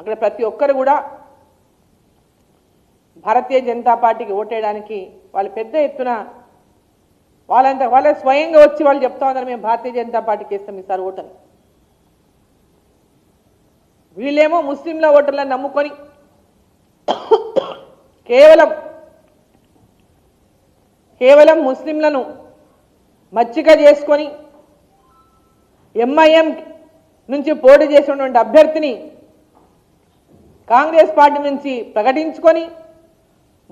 ఇక్కడ ప్రతి ఒక్కరు కూడా భారతీయ జనతా పార్టీకి ఓటేయడానికి వాళ్ళు పెద్ద ఎత్తున వాళ్ళే స్వయంగా వచ్చి వాళ్ళు చెప్తా ఉన్నారు మేము భారతీయ జనతా పార్టీకి వేస్తాం ఈసారి ఓటని. వీళ్ళేమో ముస్లింల ఓటర్లను నమ్ముకొని కేవలం ముస్లింలను మచ్చిక చేసుకొని ఎంఐఎం నుంచి పోటీ చేసినటువంటి అభ్యర్థిని కాంగ్రెస్ పార్టీ నుంచి ప్రకటించుకొని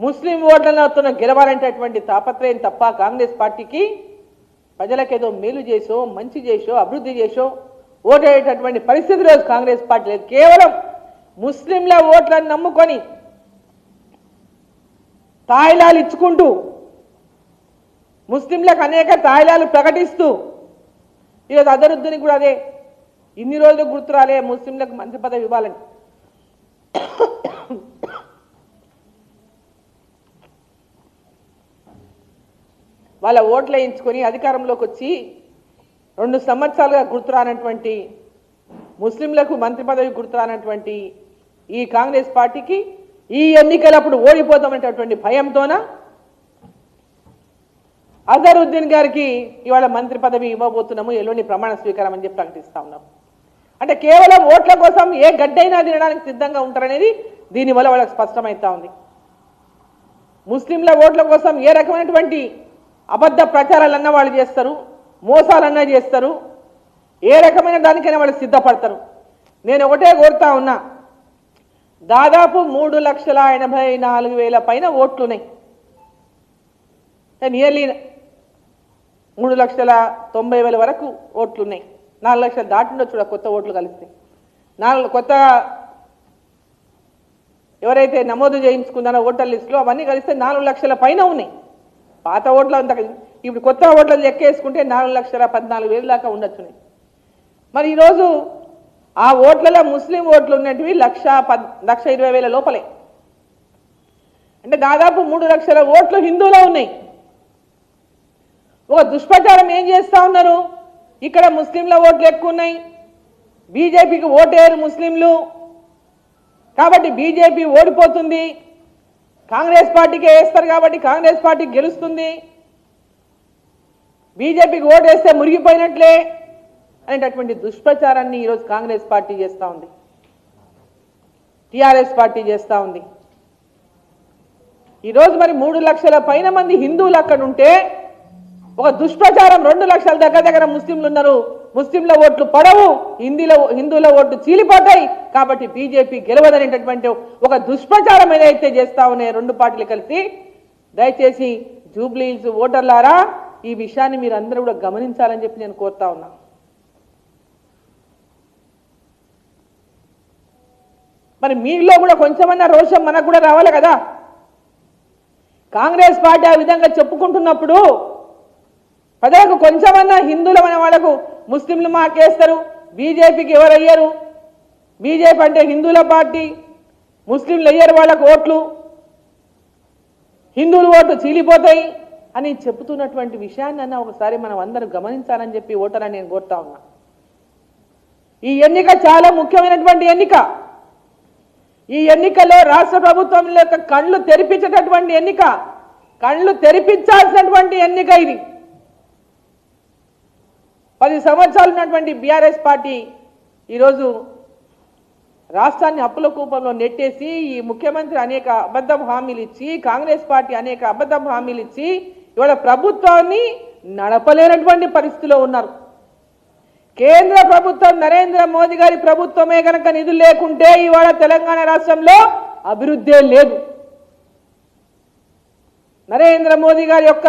ముస్లిం ఓట్లతో గెలవాలంటేటువంటి తాపత్రయం తప్ప కాంగ్రెస్ పార్టీకి ప్రజలకేదో మేలు చేసో మంచి చేసో అభివృద్ధి చేసో ఓటేటటువంటి పరిస్థితి రోజు కాంగ్రెస్ పార్టీ లేదు. కేవలం ముస్లింల ఓట్లను నమ్ముకొని తాయిలాలు ఇచ్చుకుంటూ ముస్లింలకు అనేక తాయిలాలు ప్రకటిస్తూ ఈరోజు అజరుద్దీన్ కూడా అదే ఇన్ని రోజులు గుర్తురాలే ముస్లింలకు మంత్రి పదవి ఇవ్వాలని. వాళ్ళ ఓట్లు వేయించుకొని అధికారంలోకి వచ్చి 2 సంవత్సరాలుగా గుర్తురానటువంటి ముస్లింలకు మంత్రి పదవి గుర్తురానటువంటి ఈ కాంగ్రెస్ పార్టీకి ఈ ఎన్నికలప్పుడు ఓడిపోతామనేటటువంటి భయంతోన అజరుద్దీన్ గారికి ఇవాళ మంత్రి పదవి ఇవ్వబోతున్నాము, ఎల్లుండి ప్రమాణ స్వీకారం అని చెప్పి ప్రకటిస్తా ఉన్నాం. అంటే కేవలం ఓట్ల కోసం ఏ గడ్డైనా తినడానికి సిద్ధంగా ఉంటారనేది దీనివల్ల వాళ్ళకి స్పష్టమవుతా ఉంది. ముస్లింల ఓట్ల కోసం ఏ రకమైనటువంటి అబద్ధ ప్రచారాలన్నా వాళ్ళు చేస్తారు, మోసాలన్నా చేస్తారు, ఏ రకమైన దానికైనా వాళ్ళు సిద్ధపడతారు. నేను ఒకటే కోరుతా ఉన్నా, దాదాపు 3,84,000 పైన ఓట్లున్నాయి. నియర్లీ 3,90,000 వరకు ఓట్లున్నాయి. 4 లక్షలు దాటిండొచ్చు కూడా కొత్త ఓట్లు కలిస్తే. కొత్త ఎవరైతే నమోదు చేయించుకున్నారో ఓటర్ లిస్టులో అవన్నీ కలిస్తే 4 లక్షల పైన ఉన్నాయి. పాత ఓట్లు అంత ఇప్పుడు కొత్త ఓట్లను లెక్కేసుకుంటే 4,14,000 దాకా ఉండొచ్చున్నాయి. మరి ఈరోజు ఆ ఓట్లలో ముస్లిం ఓట్లు ఉన్నటివి 1,20,000 లోపలే. అంటే దాదాపు 3 లక్షల ఓట్లు హిందువులో ఉన్నాయి. ఒక దుష్ప్రచారం ఏం చేస్తూ ఉన్నారు, ఇక్కడ ముస్లింల ఓట్లు ఎక్కువ ఉన్నాయి, బీజేపీకి ఓటేరు ముస్లింలు కాబట్టి బీజేపీ ఓడిపోతుంది, కాంగ్రెస్ పార్టీకే వేస్తారు కాబట్టి కాంగ్రెస్ పార్టీ గెలుస్తుంది, బీజేపీకి ఓటేస్తే మురిగిపోయినట్లే అనేటటువంటి దుష్ప్రచారాన్ని ఈరోజు కాంగ్రెస్ పార్టీ చేస్తూ ఉంది, టీఆర్ఎస్ పార్టీ చేస్తూ ఉంది. ఈరోజు మరి 3 లక్షల పైన మంది హిందువులు అక్కడ ఉంటే ఒక దుష్ప్రచారం 2 లక్షల దగ్గర ముస్లింలు ఉన్నారు, ముస్లింల ఓట్లు పడవు, హిందువుల ఓట్లు చీలిపోతాయి కాబట్టి బీజేపీ గెలవదనేటటువంటి ఒక దుష్ప్రచారం ఏదైతే చేస్తా ఉన్నాయి 2 పార్టీలు కలిసి, దయచేసి జూబ్లీహిల్స్ ఓటర్లారా ఈ విషయాన్ని మీరు అందరూ కూడా గమనించాలని చెప్పి నేను కోరుతా ఉన్నా. మరి మీలో కూడా కొంచెమన్నా రోషం మనకు కూడా రావాలి కదా. కాంగ్రెస్ పార్టీ ఆ విధంగా చెప్పుకుంటున్నప్పుడు ప్రజలకు కొంచెమన్నా హిందువులు మన వాళ్ళకు ముస్లింలు మాకేస్తారు, బీజేపీకి ఎవరు అయ్యారు, బీజేపీ అంటే హిందువుల పార్టీ, ముస్లింలు అయ్యారు వాళ్ళకు ఓట్లు, హిందువులు ఓట్లు చీలిపోతాయి అని చెప్తున్నటువంటి విషయాన్ని అన్న ఒకసారి మనం అందరం గమనించాలని చెప్పి ఓటర్ని నేను కోరుతా ఉన్నా. ఈ ఎన్నిక చాలా ముఖ్యమైనటువంటి ఎన్నిక. ఈ ఎన్నికల్లో రాష్ట్ర ప్రభుత్వం యొక్క కళ్ళు తెరిపించేటటువంటి ఎన్నిక, కళ్ళు తెరిపించాల్సినటువంటి ఎన్నిక ఇది. 10 సంవత్సరాలు ఉన్నటువంటి బీఆర్ఎస్ పార్టీ ఈరోజు రాష్ట్రాన్ని అప్పుల కూపంలో నెట్టేసి ఈ ముఖ్యమంత్రి అనేక అబద్ధం హామీలు ఇచ్చి, కాంగ్రెస్ పార్టీ అనేక అబద్ధం హామీలు ఇచ్చి ఇవాళ ప్రభుత్వాన్ని నడపలేనటువంటి పరిస్థితిలో ఉన్నారు. కేంద్ర ప్రభుత్వం నరేంద్ర మోదీ గారి ప్రభుత్వమే కనుక నిధులు లేకుంటే ఇవాళ తెలంగాణ రాష్ట్రంలో అభివృద్ధే లేదు. నరేంద్ర మోదీ గారి యొక్క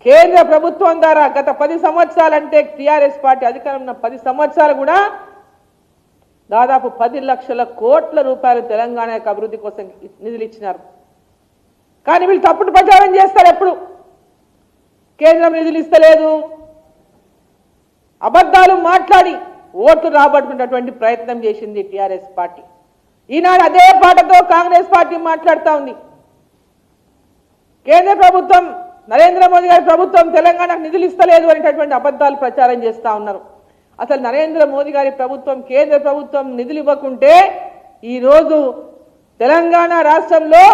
కేంద్ర ప్రభుత్వం ద్వారా గత 10 సంవత్సరాలు అంటే టీఆర్ఎస్ పార్టీ అధికారంలో ఉన్న 10 సంవత్సరాలు కూడా దాదాపు 10 లక్షల కోట్ల రూపాయలు తెలంగాణ యొక్క అభివృద్ధి కోసం నిధులు ఇచ్చినారు. కానీ వీళ్ళు తప్పుడు ప్రచారం చేస్తారు. ఎప్పుడు కేంద్రం నిధులు ఇస్తలేదు, అబద్ధాలు మాట్లాడి ఓట్లు రాబట్టుకునేటువంటి ప్రయత్నం చేసింది టీఆర్ఎస్ పార్టీ. ఈనాడు అదే పాటతో కాంగ్రెస్ పార్టీ మాట్లాడుతూ ఉంది. కేంద్ర ప్రభుత్వం నరేంద్ర మోదీ గారి ప్రభుత్వం తెలంగాణకు నిధులు ఇస్తలేదు అనేటటువంటి అబద్ధాలు ప్రచారం చేస్తూ ఉన్నారు. అసలు నరేంద్ర మోదీ గారి ప్రభుత్వం కేంద్ర ప్రభుత్వం నిధులు ఇవ్వకుంటే ఈరోజు తెలంగాణ రాష్ట్రంలో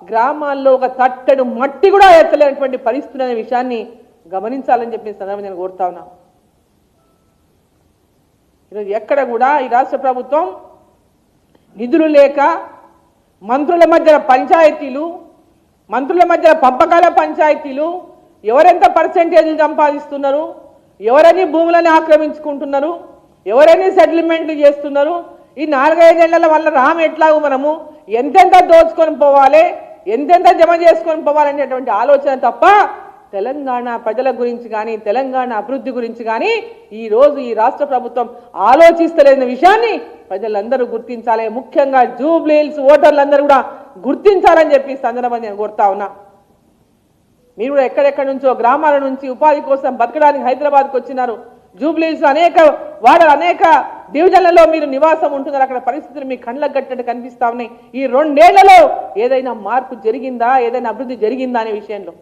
గ్రామాల్లో ఒక తట్టెడు మట్టి కూడా ఎత్తలేనటువంటి పరిస్థితులు అనే విషయాన్ని గమనించాలని చెప్పి సందర్భంగా నేను కోరుతా ఉన్నా. ఈరోజు ఎక్కడ కూడా ఈ రాష్ట్ర ప్రభుత్వం నిధులు లేక మంత్రుల మధ్య పంచాయతీలు, మంత్రుల మధ్య పంపకాల పంచాయతీలు, ఎవరెంత పర్సెంటేజ్లు సంపాదిస్తున్నారు, ఎవరని భూములని ఆక్రమించుకుంటున్నారు, ఎవరని సెటిల్మెంట్లు చేస్తున్నారు, ఈ 4-5 ఏళ్ల వల్ల రామ ఎట్లాగో మనము ఎంతెంత దోచుకొని పోవాలి, ఎంతెంత జమ చేసుకొని పోవాలనేటువంటి ఆలోచన తప్ప తెలంగాణ ప్రజల గురించి కానీ తెలంగాణ అభివృద్ధి గురించి కానీ ఈరోజు ఈ రాష్ట్ర ప్రభుత్వం ఆలోచిస్తలేని విషయాన్ని ప్రజలందరూ గుర్తించాలి. ముఖ్యంగా జూబ్లీ హిల్స్ ఓటర్లందరూ కూడా గుర్తించాలని చెప్పి సందర్భంగా నేను కోరుతా ఉన్నా. మీరు కూడా ఎక్కడెక్కడి నుంచో గ్రామాల నుంచి ఉపాధి కోసం బతకడానికి హైదరాబాద్కు వచ్చినారు. జూబ్లీ హిల్స్ అనేక వాడలు, అనేక డివిజన్లలో మీరు నివాసం ఉంటున్నారు. అక్కడ పరిస్థితులు మీ కళ్ళకు కట్టినట్టు కనిపిస్తా ఉన్నాయి. ఈ 2 ఏళ్లలో ఏదైనా మార్పు జరిగిందా, ఏదైనా అభివృద్ధి జరిగిందా అనే విషయంలో